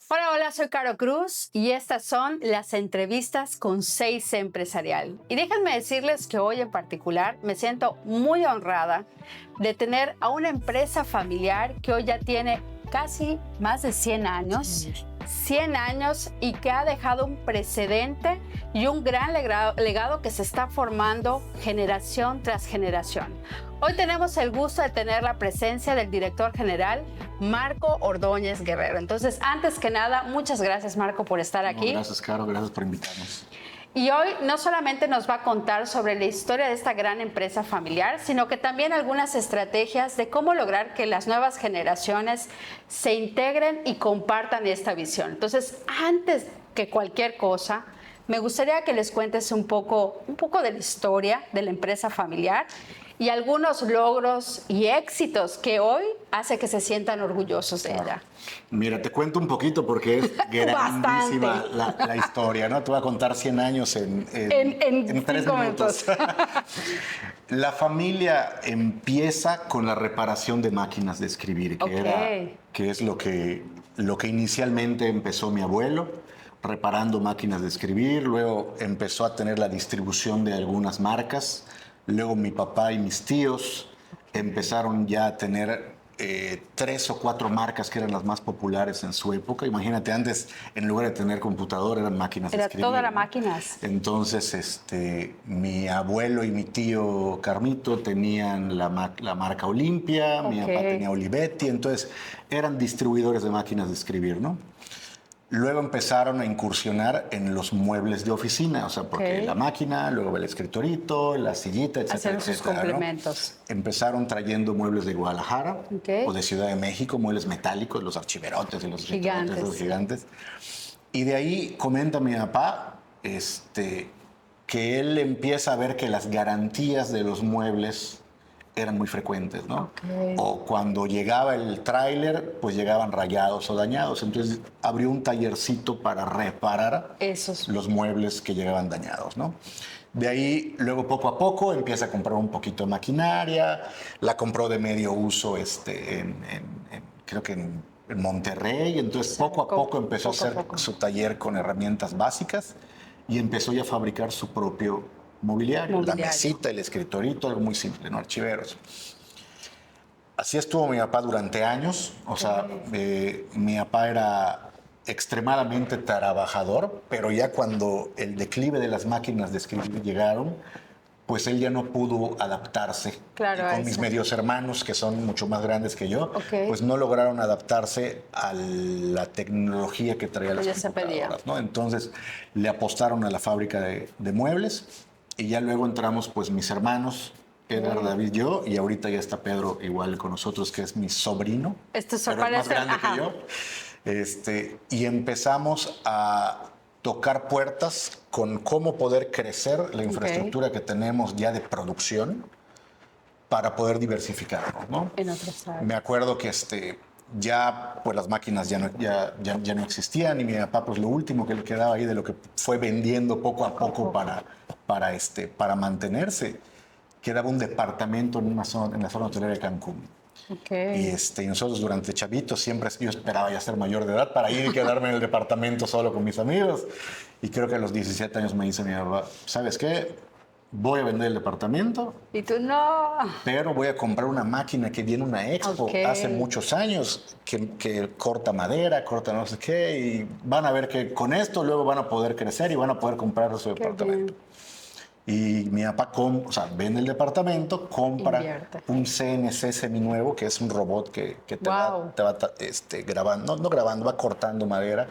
Hola, hola, soy Caro Cruz y estas son las entrevistas con 6 Empresarial. Y déjenme decirles que hoy en particular me siento muy honrada de tener a una empresa familiar que hoy ya tiene casi más de 100 años. 100 años y que ha dejado un precedente y un gran legado que se está formando generación tras generación. Hoy tenemos el gusto de tener la presencia del director general, Marco Ordóñez Guerrero. Entonces, antes que nada, muchas gracias, Marco, por estar aquí. Gracias, Caro, gracias por invitarnos. Y hoy no solamente nos va a contar sobre la historia de esta gran empresa familiar, sino que también algunas estrategias de cómo lograr que las nuevas generaciones se integren y compartan esta visión. Entonces, antes que cualquier cosa, me gustaría que les cuentes un poco de la historia de la empresa familiar y algunos logros y éxitos que hoy hace que se sientan orgullosos de ella. Mira, te cuento un poquito porque es grandísima la historia, ¿no? Te voy a contar 100 años en 3 minutos. La familia empieza con la reparación de máquinas de escribir, que es lo que inicialmente empezó mi abuelo, reparando máquinas de escribir, luego empezó a tener la distribución de algunas marcas. Luego mi papá y mis tíos empezaron ya a tener 3 o 4 marcas que eran las más populares en su época. Imagínate, antes en lugar de tener computador eran máquinas de escribir. Era todo, eran máquinas. Entonces, mi abuelo y mi tío Carmito tenían la marca Olimpia, mi papá tenía Olivetti, entonces eran distribuidores de máquinas de escribir, ¿no? Luego empezaron a incursionar en los muebles de oficina, o sea, porque la máquina, luego el escritorito, la sillita, etcétera, hacer sus complementos. ¿No? Empezaron trayendo muebles de Guadalajara o de Ciudad de México, muebles metálicos, los archiverotes y los gigantes. Los gigantes. Y de ahí comenta mi papá que él empieza a ver que las garantías de los muebles eran muy frecuentes, ¿no? O cuando llegaba el tráiler, pues llegaban rayados o dañados. Entonces abrió un tallercito para reparar los muebles que llegaban dañados, ¿no? De ahí, luego poco a poco, empieza a comprar un poquito de maquinaria. La compró de medio uso, creo que en Monterrey. Entonces, poco a poco empezó a hacer su taller con herramientas básicas y empezó ya a fabricar su propio mobiliario, la mesita, el escritorito, algo muy simple, ¿no? Archiveros. Así estuvo mi papá durante años. O sea, mi papá era extremadamente trabajador, pero ya cuando el declive de las máquinas de escribir llegaron, pues él ya no pudo adaptarse. Con mis medios hermanos, que son mucho más grandes que yo, pues no lograron adaptarse a la tecnología que traía las computadoras, ¿no? Entonces le apostaron a la fábrica de muebles. Y ya luego entramos, pues, mis hermanos, Edgar, David, yo, y ahorita ya está Pedro igual con nosotros, que es mi sobrino. Pero es más grande que yo. Y empezamos a tocar puertas con cómo poder crecer la infraestructura que tenemos ya de producción para poder diversificarnos, ¿no? En otras áreas. Me acuerdo que ya pues las máquinas ya no existían y mi papá pues lo último que le quedaba ahí de lo que fue vendiendo poco a poco para mantenerse, quedaba un departamento en la zona hotelera de Cancún. Y nosotros durante chavitos siempre yo esperaba ya ser mayor de edad para ir y quedarme en el departamento solo con mis amigos, y creo que a los 17 años me dice mi papá, ¿sabes qué? Voy a vender el departamento. Y tú no. Pero voy a comprar una máquina que viene una Expo hace muchos años, que corta madera, corta no sé qué, y van a ver que con esto luego van a poder crecer y van a poder comprar su departamento. Y mi papá vende el departamento, compra un CNC seminuevo, que es un robot que te va grabando, no grabando, va cortando madera.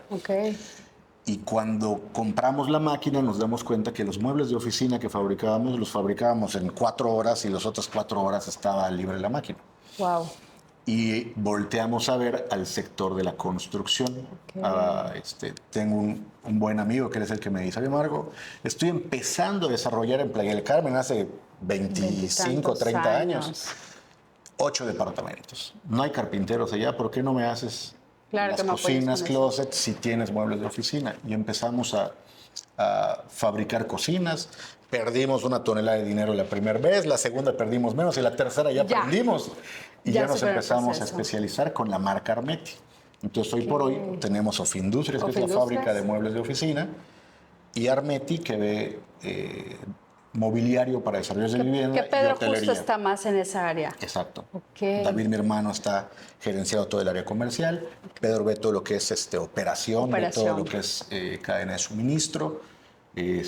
Y cuando compramos la máquina nos damos cuenta que los muebles de oficina que fabricábamos, los fabricábamos en 4 horas y las otras 4 horas estaba libre la máquina. Y volteamos a ver al sector de la construcción. Tengo un buen amigo que es el que me dice, oye, Marco, estoy empezando a desarrollar en Playa del Carmen hace 25, 30 años 8 departamentos. No hay carpinteros allá, ¿por qué no me haces las cocinas, closets, si tienes muebles de oficina? Y empezamos a fabricar cocinas. Perdimos 1 tonelada de dinero la primera vez, la segunda perdimos menos y la tercera ya aprendimos. Y ya nos empezamos a especializar con la marca Armetti. Entonces, hoy por hoy tenemos Ofindustrias, que es la fábrica de muebles de oficina, y Armeti, que ve mobiliario para desarrollos de vivienda que Pedro y hotelería. justo está más en esa área. Exacto. Okay. David, mi hermano, está gerenciado todo el área comercial. Pedro ve todo lo que es operación, ve todo lo que es cadena de suministro. Y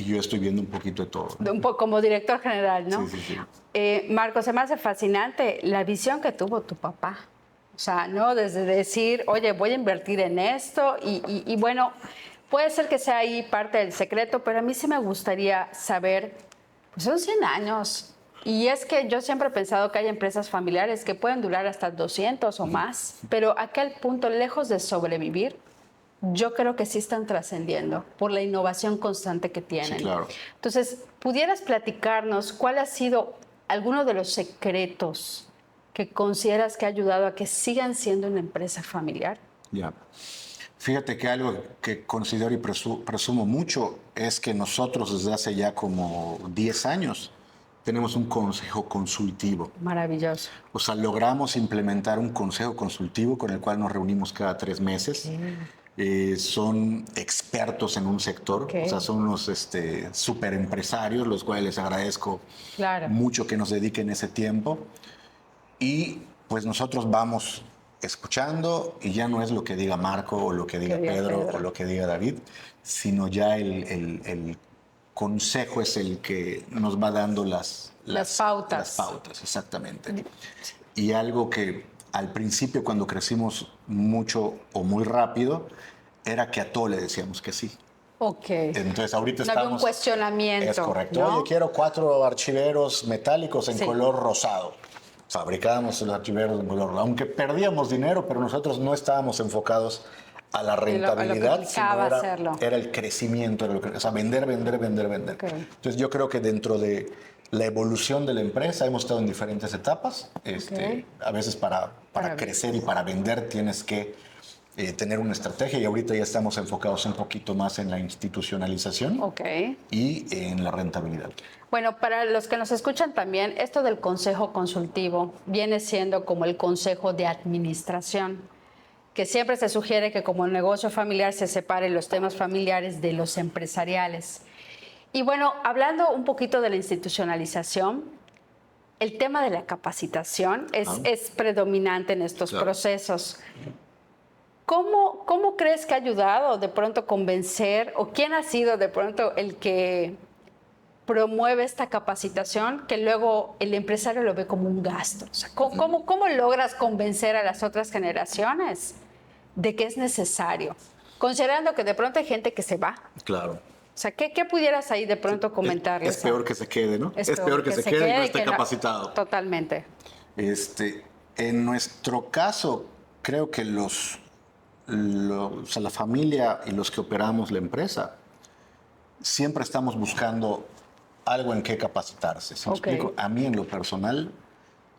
yo estoy viendo un poquito de todo, ¿no? Un poco como director general, ¿no? Sí, sí, sí. Marco, se me hace fascinante la visión que tuvo tu papá. O sea, ¿no? Desde decir, oye, voy a invertir en esto y bueno, puede ser que sea ahí parte del secreto, pero a mí sí me gustaría saber, pues son 100 años. Y es que yo siempre he pensado que hay empresas familiares que pueden durar hasta 200 o más, pero a aquel punto, lejos de sobrevivir, yo creo que sí están trascendiendo por la innovación constante que tienen. Sí, claro. Entonces, ¿pudieras platicarnos cuál ha sido alguno de los secretos que consideras que ha ayudado a que sigan siendo una empresa familiar? Ya. Fíjate que algo que considero y presumo mucho es que nosotros desde hace ya como 10 años tenemos un consejo consultivo. Maravilloso. O sea, logramos implementar un consejo consultivo con el cual nos reunimos cada 3 meses. Son expertos en un sector, o sea, son unos super empresarios, los cuales les agradezco mucho que nos dediquen ese tiempo. Y pues nosotros vamos escuchando y ya no es lo que diga Marco o lo que diga Pedro o lo que diga David, sino ya el consejo es el que nos va dando las pautas. Las pautas, exactamente. Y algo que al principio, cuando crecimos mucho o muy rápido, era que a todo le decíamos que sí. Ok. Entonces, ahorita no había un cuestionamiento. Es correcto. ¿No? Oye, quiero 4 archiveros metálicos en color rosado. Fabricábamos los archiveros en color rosado. Aunque perdíamos dinero, pero nosotros no estábamos enfocados a la rentabilidad, sino era el crecimiento, o sea, vender. Okay. Entonces, yo creo que dentro de la evolución de la empresa hemos estado en diferentes etapas. A veces para crecer y para vender tienes que tener una estrategia, y ahorita ya estamos enfocados un poquito más en la institucionalización y en la rentabilidad. Bueno, para los que nos escuchan también, esto del consejo consultivo viene siendo como el consejo de administración, que siempre se sugiere que como negocio familiar se separen los temas familiares de los empresariales. Y bueno, hablando un poquito de la institucionalización, el tema de la capacitación es predominante en estos procesos. ¿Cómo crees que ha ayudado de pronto convencer, o quién ha sido de pronto el que promueve esta capacitación que luego el empresario lo ve como un gasto? O sea, ¿cómo logras convencer a las otras generaciones de que es necesario? Considerando que de pronto hay gente que se va. Claro. O sea, ¿qué pudieras ahí de pronto comentarles? Es peor que se quede, ¿no? Es peor que se quede y no esté capacitado. Totalmente. En nuestro caso, creo que la familia y los que operamos la empresa siempre estamos buscando algo en qué capacitarse. ¿Sí me explico? A mí, en lo personal,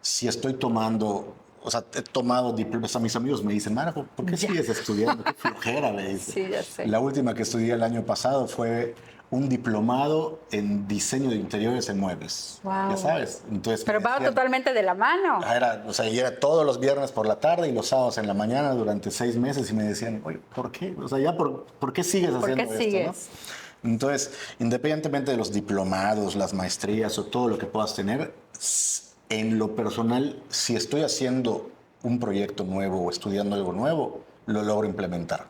si estoy tomando... O sea, he tomado diplomas. A mis amigos me dicen, Marco, ¿por qué sigues estudiando? Qué flojera, me dicen. Sí, ya sé. La última que estudié el año pasado fue un diplomado en diseño de interiores en muebles. Wow. Ya sabes. Entonces, pero va totalmente de la mano. Era todos los viernes por la tarde y los sábados en la mañana durante 6 meses, y me decían, oye, ¿por qué? O sea, ¿por qué sigues haciendo esto? Sigues? ¿No? Entonces, independientemente de los diplomados, las maestrías o todo lo que puedas tener, en lo personal, si estoy haciendo un proyecto nuevo o estudiando algo nuevo, lo logro implementar.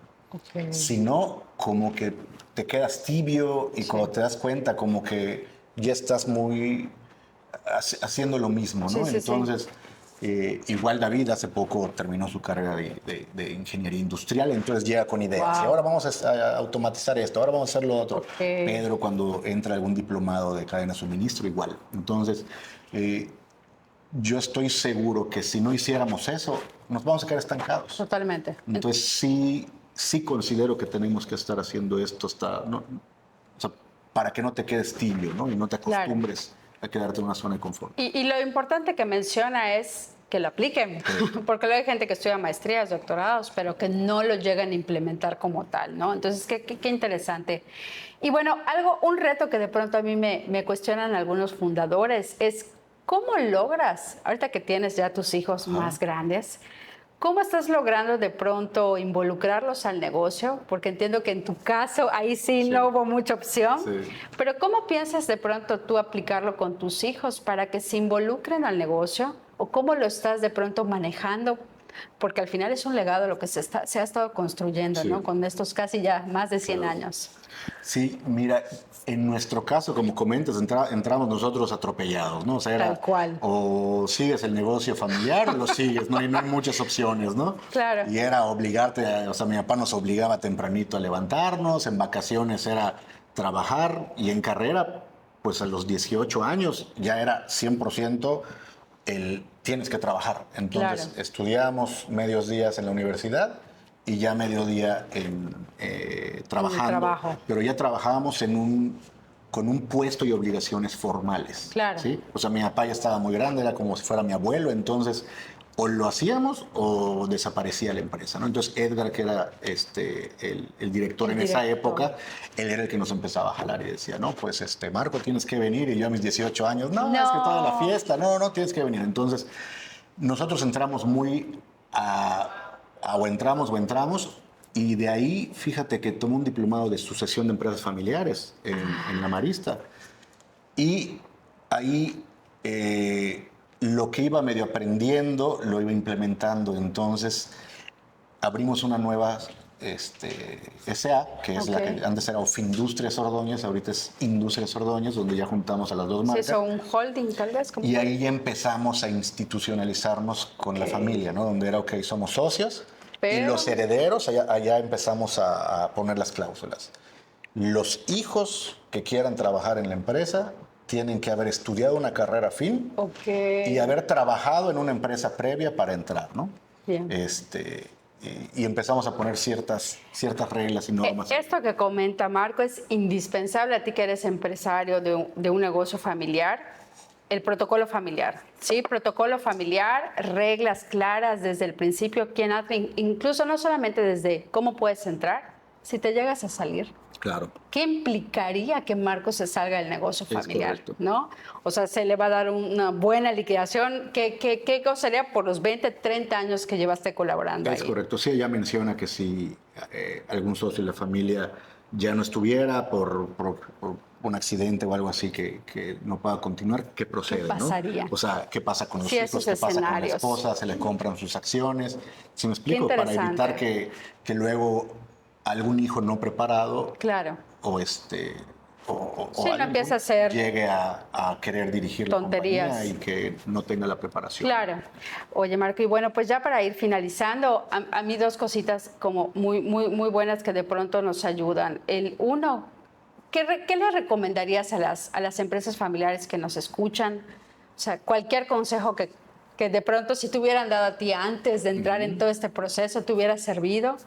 Si no, como que te quedas tibio y cuando te das cuenta, como que ya estás muy haciendo lo mismo, ¿no? Entonces, igual David hace poco terminó su carrera de ingeniería industrial, entonces llega con ideas. Y ahora vamos a automatizar esto, ahora vamos a hacer lo otro. Pedro, cuando entra algún diplomado de cadena de suministro, igual. Entonces, yo estoy seguro que si no hiciéramos eso, nos vamos a quedar estancados. Totalmente. Entonces, sí considero que tenemos que estar haciendo esto para que no te quedes tibio, ¿no? Y no te acostumbres a quedarte en una zona de confort. Y lo importante que menciona es que lo apliquen, porque luego hay gente que estudia maestrías, doctorados, pero que no lo llegan a implementar como tal, ¿no? Entonces, qué interesante. Y bueno, un reto que de pronto a mí me cuestionan algunos fundadores es ¿cómo logras, ahorita que tienes ya tus hijos más grandes, ¿Cómo estás logrando de pronto involucrarlos al negocio? Porque entiendo que en tu caso ahí sí no hubo mucha opción. Sí. Pero ¿cómo piensas de pronto tú aplicarlo con tus hijos para que se involucren al negocio? ¿O cómo lo estás de pronto manejando? Porque al final es un legado lo que se ha estado construyendo, Sí. ¿no? Con estos casi ya más de 100 Claro. años. Sí, mira, en nuestro caso, como comentas, entramos nosotros atropellados, ¿no? O sea, Tal cual. o sigues el negocio familiar o lo sigues, no hay muchas opciones, ¿no? Claro. Y era obligarte, o sea, mi papá nos obligaba tempranito a levantarnos, en vacaciones era trabajar y en carrera, pues a los 18 años ya era 100% tienes que trabajar. Entonces Claro. estudiamos medios días en la universidad y ya mediodía trabajando, trabajo. pero ya trabajábamos con un puesto y obligaciones formales. Claro. ¿Sí? O sea, mi papá ya estaba muy grande, era como si fuera mi abuelo, entonces o lo hacíamos o desaparecía la empresa, ¿no? Entonces Edgar, que era el director en esa época, él era el que nos empezaba a jalar y decía, no, pues Marco, tienes que venir. Y yo a mis 18 años, no, es que toda la fiesta, no, tienes que venir. Entonces nosotros entramos o entramos, y de ahí, fíjate que tomé un diplomado de sucesión de empresas familiares en la Marista. Y ahí lo que iba medio aprendiendo lo iba implementando. Entonces abrimos una nueva SA, que es la que antes era Ofindustrias Ordóñez, ahorita es Industrias Ordóñez, donde ya juntamos a las dos marcas. Sí, eso, un holding tal vez. Y ahí ya empezamos a institucionalizarnos con la familia, ¿no? Donde era, ok, somos socios. Y los herederos, allá empezamos a poner las cláusulas. Los hijos que quieran trabajar en la empresa tienen que haber estudiado una carrera afín y haber trabajado en una empresa previa para entrar, ¿no? Bien. Y empezamos a poner ciertas reglas y normas. Esto que comenta Marco es indispensable a ti que eres empresario de un negocio familiar. El protocolo familiar, ¿sí? Protocolo familiar, reglas claras desde el principio, quién hace, incluso no solamente desde cómo puedes entrar, si te llegas a salir. Claro. ¿Qué implicaría que Marco se salga del negocio familiar? Correcto. ¿No? O sea, se le va a dar una buena liquidación. ¿Qué costaría por los 20, 30 años que llevaste colaborando Es ahí? correcto. Sí, ella menciona que si algún socio de la familia ya no estuviera por un accidente o algo así que no pueda continuar, ¿qué procede? ¿Qué pasaría? ¿No? O sea, ¿qué pasa con los Sí, hijos? esos ¿Qué pasa con la escenarios. esposa? ¿Se le compran sus acciones? ¿Sí me explico? Qué Para interesante. evitar que luego algún hijo no preparado Claro. o Sí, algo no empieza a hacer llegue a querer dirigir tonterías. la compañía y que no tenga la preparación. Claro. Oye, Marco, y bueno, pues ya para ir finalizando, a mí dos cositas como muy, muy, muy buenas que de pronto nos ayudan. El uno, ¿qué le recomendarías a las empresas familiares que nos escuchan? O sea, cualquier consejo que de pronto si te hubieran dado a ti antes de entrar en todo este proceso te hubiera servido.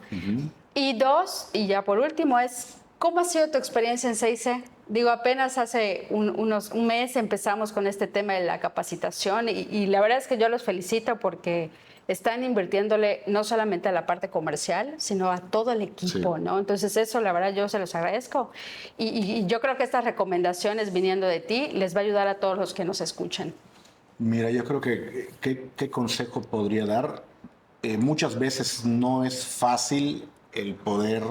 Y dos, y ya por último, es ¿cómo ha sido tu experiencia en 6C? Digo, apenas hace un mes empezamos con este tema de la capacitación y la verdad es que yo los felicito porque están invirtiéndole no solamente a la parte comercial, sino a todo el equipo, Sí. ¿no? Entonces eso, la verdad, yo se los agradezco. Y yo creo que estas recomendaciones viniendo de ti les va a ayudar a todos los que nos escuchen. Mira, yo creo que ¿qué consejo podría dar? Muchas veces no es fácil el poder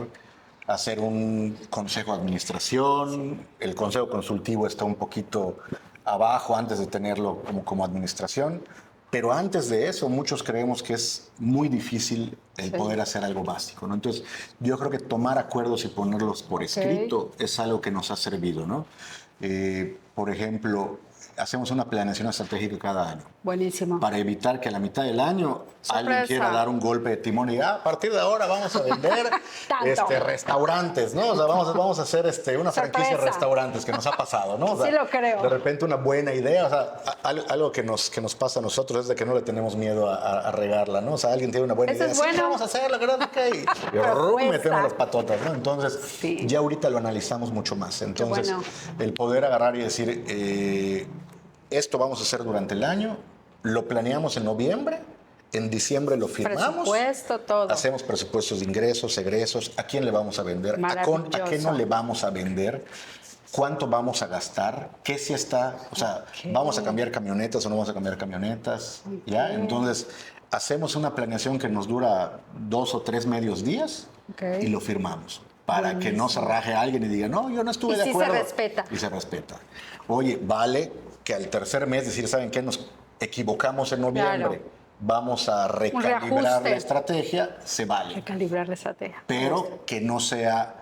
hacer un consejo de administración. El consejo consultivo está un poquito abajo antes de tenerlo como administración. Pero antes de eso, muchos creemos que es muy difícil el poder hacer algo básico, ¿no? Entonces, yo creo que tomar acuerdos y ponerlos por escrito es algo que nos ha servido, ¿no? Por ejemplo, hacemos una planeación estratégica cada año. Buenísimo. Para evitar que a la mitad del año Sorpresa. alguien quiera dar un golpe de timón y a partir de ahora vamos a vender restaurantes, ¿no? O sea, vamos a hacer una franquicia de restaurantes que nos ha pasado, ¿no? O sea, Sí lo creo. De repente una buena idea, o sea, algo que nos pasa a nosotros es de que no le tenemos miedo a regarla, ¿no? O sea, alguien tiene una buena Eso idea, es bueno. sí, vamos a hacerla, ¿verdad? Ok. Y Propuesta. metemos las patotas, ¿no? Entonces, ya ahorita lo analizamos mucho más. Entonces, el poder agarrar y decir, esto vamos a hacer durante el año, lo planeamos en noviembre, en diciembre lo firmamos. Presupuesto, todo. Hacemos presupuestos de ingresos, egresos, a quién le vamos a vender, a qué no le vamos a vender, cuánto vamos a gastar, qué si está, o sea, vamos a cambiar camionetas o no vamos a cambiar camionetas, ¿ya? Entonces, hacemos una planeación que nos dura 2 o 3 medios días y lo firmamos. Para que no se raje alguien y diga, no, yo no estuve de acuerdo. Y se respeta. Y se respeta. Oye, vale que al tercer mes decir, ¿saben qué? Nos equivocamos en noviembre. Claro. Vamos a recalibrar la estrategia, se vale. Recalibrar la estrategia. Pero que no sea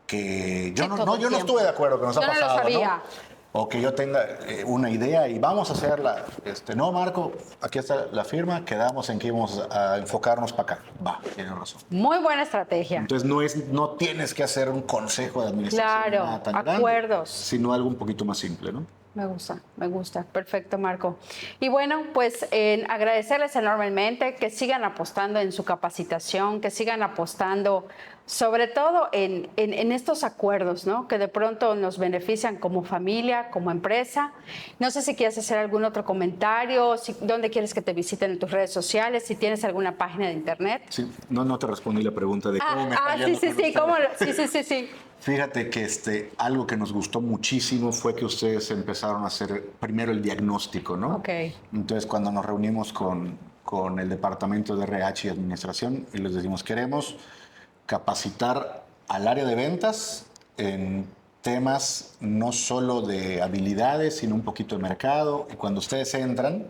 que yo no estuve de acuerdo, que nos ha pasado. No lo sabía. ¿No? O que yo tenga una idea y vamos a hacerla. No, Marco, aquí está la firma, quedamos en que íbamos a enfocarnos para acá. Va, tienes razón. Muy buena estrategia. Entonces no tienes que hacer un consejo de administración. Claro, tan acuerdos. Grande, sino algo un poquito más simple, ¿no? Me gusta. Perfecto, Marco. Y bueno, pues agradecerles enormemente que sigan apostando en su capacitación, que sigan apostando sobre todo en estos acuerdos, ¿no? Que de pronto nos benefician como familia, como empresa. No sé si quieres hacer algún otro comentario, dónde quieres que te visiten en tus redes sociales, si tienes alguna página de internet. Sí, no te respondí la pregunta de cómo me está yendo. Sí. Fíjate que algo que nos gustó muchísimo fue que ustedes empezaron a hacer primero el diagnóstico, ¿no? Ok. Entonces, cuando nos reunimos con el departamento de RH y administración y les decimos, queremos capacitar al área de ventas en temas no solo de habilidades, sino un poquito de mercado. Y cuando ustedes entran,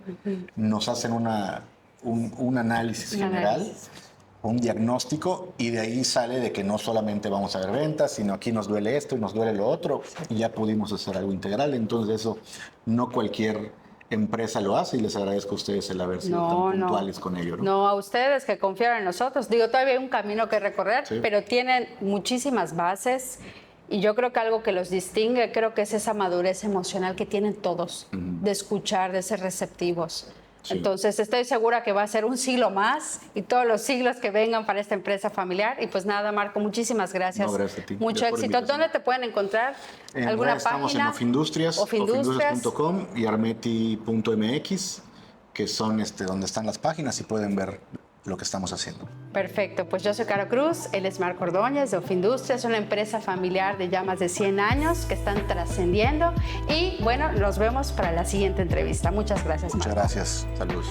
nos hacen un análisis general, un diagnóstico, y de ahí sale de que no solamente vamos a ver ventas, sino aquí nos duele esto y nos duele lo otro, y ya pudimos hacer algo integral. Entonces eso no cualquier empresa lo hace, y les agradezco a ustedes el haber sido tan puntuales con ello. No, a ustedes que confiaron en nosotros. Digo, todavía hay un camino que recorrer, pero tienen muchísimas bases, y yo creo que algo que los distingue, creo que es esa madurez emocional que tienen todos, de escuchar, de ser receptivos. Sí. Entonces estoy segura que va a ser un siglo más y todos los siglos que vengan para esta empresa familiar. Y pues nada, Marco, muchísimas gracias. No, gracias a ti. Mucho éxito. ¿Dónde te pueden encontrar? ¿Alguna página? Estamos en Ofindustrias, ofindustrias.com y armeti.mx, que son donde están las páginas y pueden ver lo que estamos haciendo. Perfecto, pues yo soy Caro Cruz, él es Marco Ordóñez de Ofindustrias, una empresa familiar de ya más de 100 años que están trascendiendo, y bueno, nos vemos para la siguiente entrevista. Muchas gracias, Marco. Muchas gracias, saludos.